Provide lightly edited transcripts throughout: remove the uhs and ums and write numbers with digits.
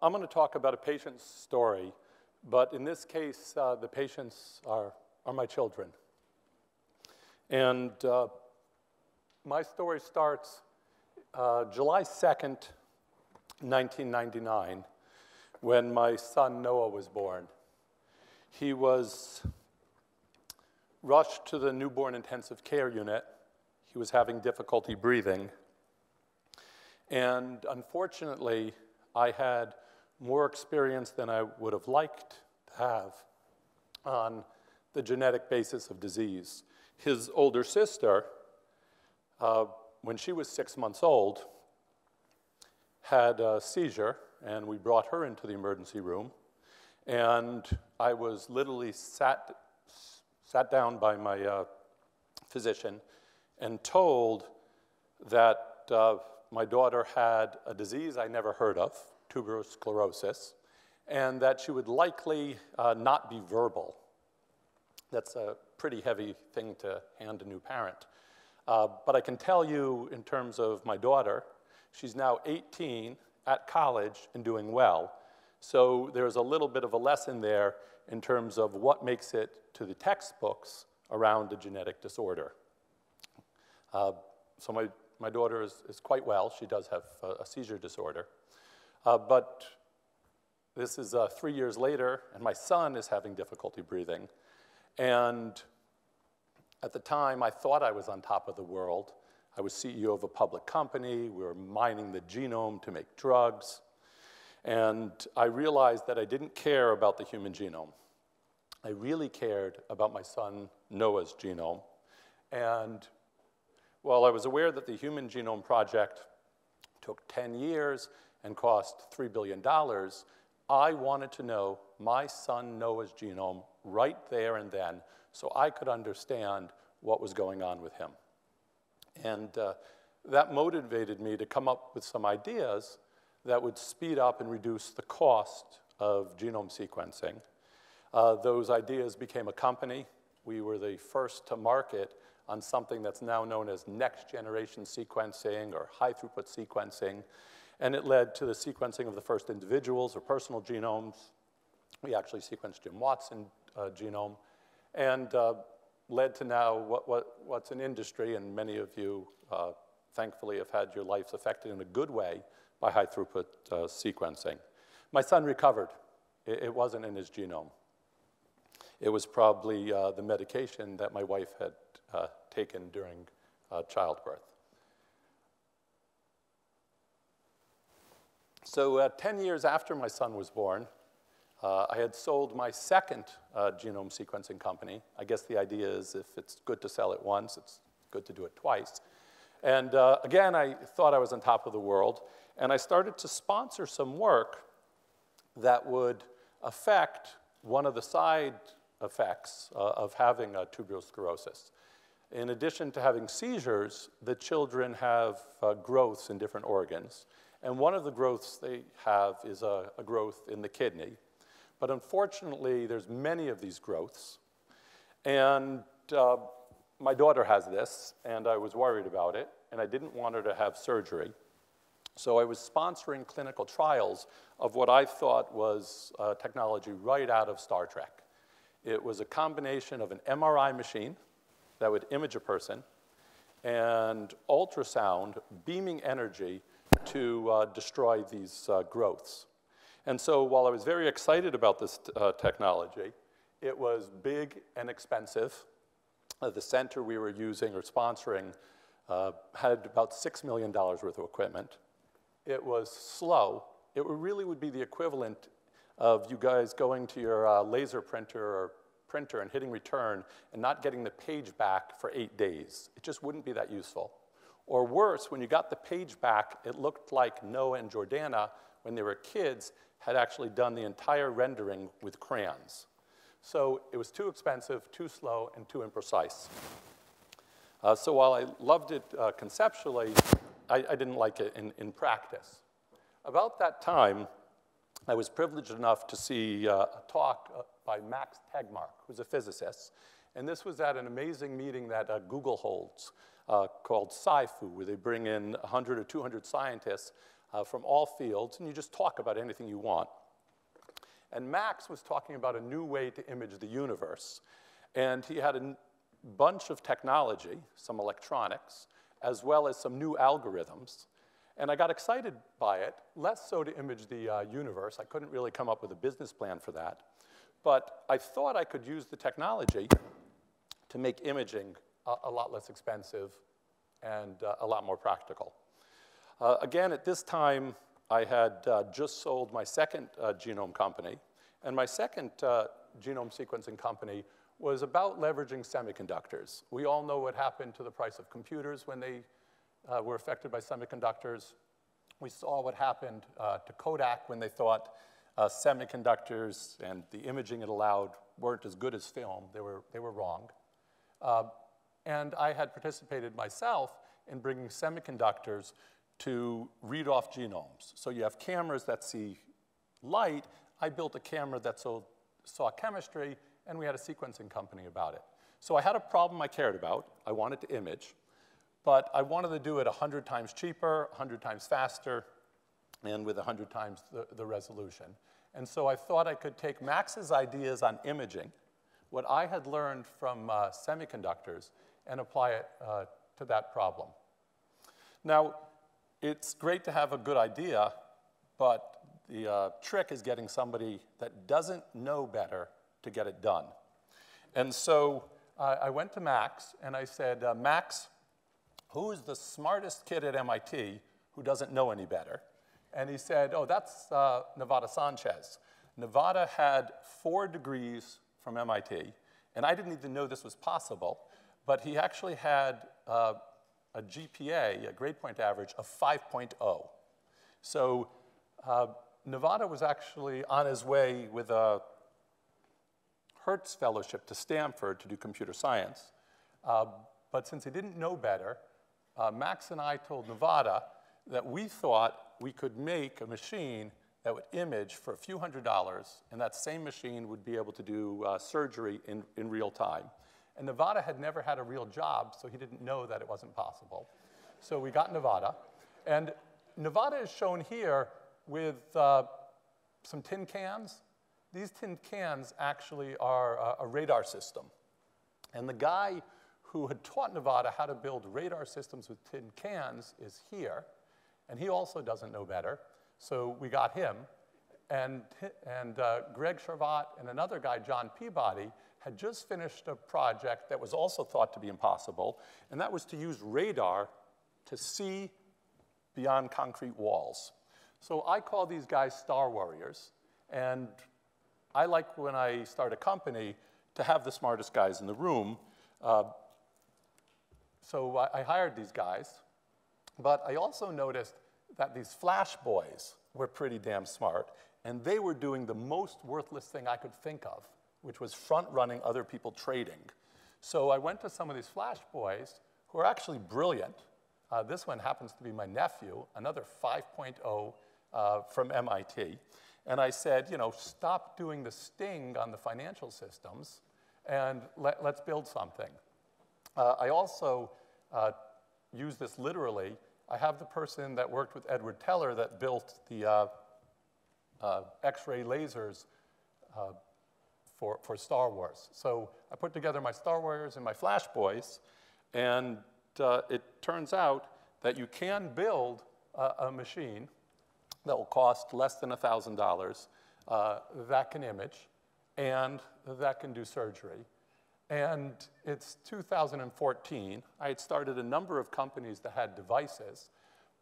I'm going to talk about a patient's story, but in this case, the patients are my children. And my story starts July 2nd, 1999, when my son Noah was born. He was rushed to the newborn intensive care unit. He was having difficulty breathing. And unfortunately, I had more experience than I would have liked to have on the genetic basis of disease. His older sister, when she was 6 months old, had a seizure, and we brought her into the emergency room. And I was literally sat down by my physician and told that my daughter had a disease I never heard of, tuberous sclerosis, and that she would likely not be verbal. That's a pretty heavy thing to hand a new parent. But I can tell you in terms of my daughter, she's now 18, at college, and doing well. So there's a little bit of a lesson there in terms of what makes it to the textbooks around a genetic disorder. So my daughter is quite well. She does have a seizure disorder. But this is 3 years later, and my son is having difficulty breathing. And at the time, I thought I was on top of the world. I was CEO of a public company. We were mining the genome to make drugs. And I realized that I didn't care about the human genome. I really cared about my son Noah's genome. And while I was aware that the Human Genome Project took 10 years and cost $3 billion, I wanted to know my son Noah's genome right there and then so I could understand what was going on with him. And that motivated me to come up with some ideas that would speed up and reduce the cost of genome sequencing. Those ideas became a company. We were the first to market on something that's now known as next-generation sequencing or high-throughput sequencing. And it led to the sequencing of the first individuals or personal genomes. We actually sequenced Jim Watson's genome. And led to now what's an industry, and many of you, thankfully, have had your lives affected in a good way by high-throughput sequencing. My son recovered. It wasn't in his genome. It was probably the medication that my wife had taken during childbirth. So 10 years after my son was born, I had sold my second genome sequencing company. I guess the idea is if it's good to sell it once, it's good to do it twice. And again, I thought I was on top of the world. And I started to sponsor some work that would affect one of the side effects of having tuberous sclerosis. In addition to having seizures, the children have growths in different organs. And one of the growths they have is a growth in the kidney. But unfortunately, there's many of these growths. And my daughter has this, and I was worried about it, and I didn't want her to have surgery. So I was sponsoring clinical trials of what I thought was technology right out of Star Trek. It was a combination of an MRI machine that would image a person and ultrasound beaming energy to destroy these growths. And so while I was very excited about this technology, it was big and expensive. The center we were using or sponsoring had about $6 million worth of equipment. It was slow. It really would be the equivalent of you guys going to your laser printer and hitting return and not getting the page back for 8 days. It just wouldn't be that useful. Or worse, when you got the page back, it looked like Noah and Jordana, when they were kids, had actually done the entire rendering with crayons. So it was too expensive, too slow, and too imprecise. So while I loved it conceptually, I didn't like it in practice. About that time, I was privileged enough to see a talk by Max Tegmark, who's a physicist. And this was at an amazing meeting that Google holds called SciFu, where they bring in 100 or 200 scientists from all fields, and you just talk about anything you want. And Max was talking about a new way to image the universe. And he had a bunch of technology, some electronics, as well as some new algorithms. And I got excited by it, less so to image the universe. I couldn't really come up with a business plan for that. But I thought I could use the technology to make imaging a lot less expensive and a lot more practical. Again, at this time, I had just sold my second genome company. And my second genome sequencing company was about leveraging semiconductors. We all know what happened to the price of computers when they were affected by semiconductors. We saw what happened to Kodak when they thought semiconductors and the imaging it allowed weren't as good as film. They were wrong. And I had participated myself in bringing semiconductors to read off genomes. So you have cameras that see light. I built a camera that saw chemistry, and we had a sequencing company about it. So I had a problem I cared about. I wanted to image, but I wanted to do it 100 times cheaper, 100 times faster, and with 100 times the resolution. And so I thought I could take Max's ideas on imaging, what I had learned from semiconductors, and apply it to that problem. Now, it's great to have a good idea, but the trick is getting somebody that doesn't know better to get it done. And so I went to Max, and I said, Max, who's the smartest kid at MIT who doesn't know any better? And he said, oh, that's Nevada Sanchez. Nevada had 4 degrees from MIT, and I didn't even know this was possible, but he actually had a GPA, a grade point average, of 5.0. So Nevada was actually on his way with a Hertz Fellowship to Stanford to do computer science. But since he didn't know better, Max and I told Nevada that we thought we could make a machine that would image for a few $100s, and that same machine would be able to do surgery in real time. And Nevada had never had a real job, so he didn't know that it wasn't possible. So we got Nevada. And Nevada is shown here with some tin cans. These tin cans actually are a radar system. And the guy who had taught Nevada how to build radar systems with tin cans is here. And he also doesn't know better. So we got him. And Greg Charvat and another guy, John Peabody, had just finished a project that was also thought to be impossible, and that was to use radar to see beyond concrete walls. So I call these guys Star Warriors, and I like when I start a company to have the smartest guys in the room. So I hired these guys, but I also noticed that these flash boys were pretty damn smart, and they were doing the most worthless thing I could think of, which was front-running other people trading. So I went to some of these flash boys who are actually brilliant. This one happens to be my nephew, another 5.0 from MIT. And I said, you know, stop doing the sting on the financial systems, and let's build something. I also use this literally. I have the person that worked with Edward Teller that built the X-ray lasers for Star Wars. So I put together my Star Warriors and my Flash Boys, and it turns out that you can build a machine that will cost less than $1,000 that can image and that can do surgery. And it's 2014. I had started a number of companies that had devices,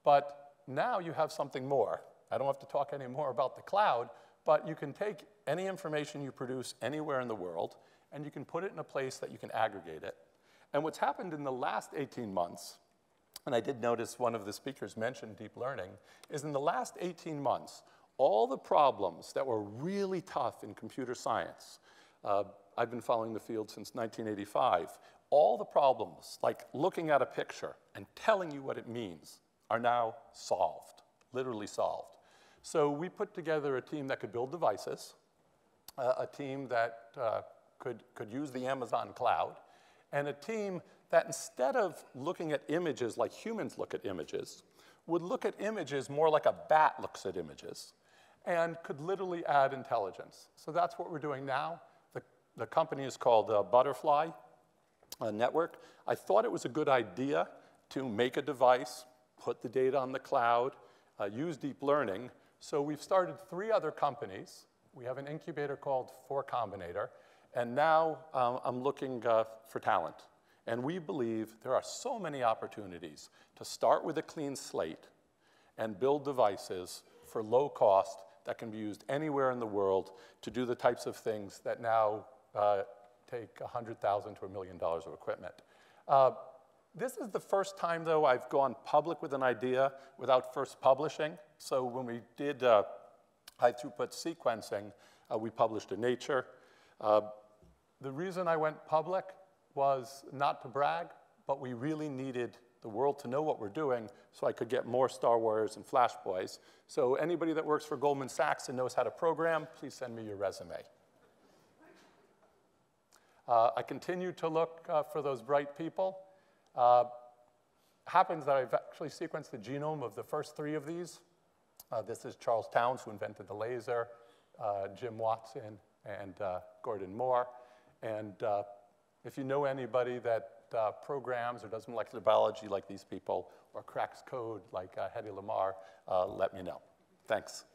but now you have something more. I don't have to talk anymore about the cloud, but you can take any information you produce anywhere in the world, and you can put it in a place that you can aggregate it. And what's happened in the last 18 months, and I did notice one of the speakers mentioned deep learning, is in the last 18 months, all the problems that were really tough in computer science, I've been following the field since 1985, all the problems, like looking at a picture and telling you what it means, are now solved, literally solved. So we put together a team that could build devices, a team that could use the Amazon cloud, and a team that instead of looking at images like humans look at images, would look at images more like a bat looks at images and could literally add intelligence. So that's what we're doing now. The company is called Butterfly Network. I thought it was a good idea to make a device, put the data on the cloud, use deep learning. So we've started 3 other companies. We have an incubator called 4Combinator. And now I'm looking for talent. And we believe there are so many opportunities to start with a clean slate and build devices for low cost that can be used anywhere in the world to do the types of things that now take $100,000 to $1 million of equipment. This is the first time, though, I've gone public with an idea without first publishing. So when we did high-throughput sequencing, we published in Nature. The reason I went public was not to brag, but we really needed the world to know what we're doing so I could get more Star Wars and Flash Boys. So anybody that works for Goldman Sachs and knows how to program, please send me your resume. I continue to look for those bright people. Happens that I've actually sequenced the genome of the first 3 of these. This is Charles Towns, who invented the laser, Jim Watson, and Gordon Moore. And if you know anybody that programs or does molecular biology like these people or cracks code like Hedy Lamarr, let me know. Thanks.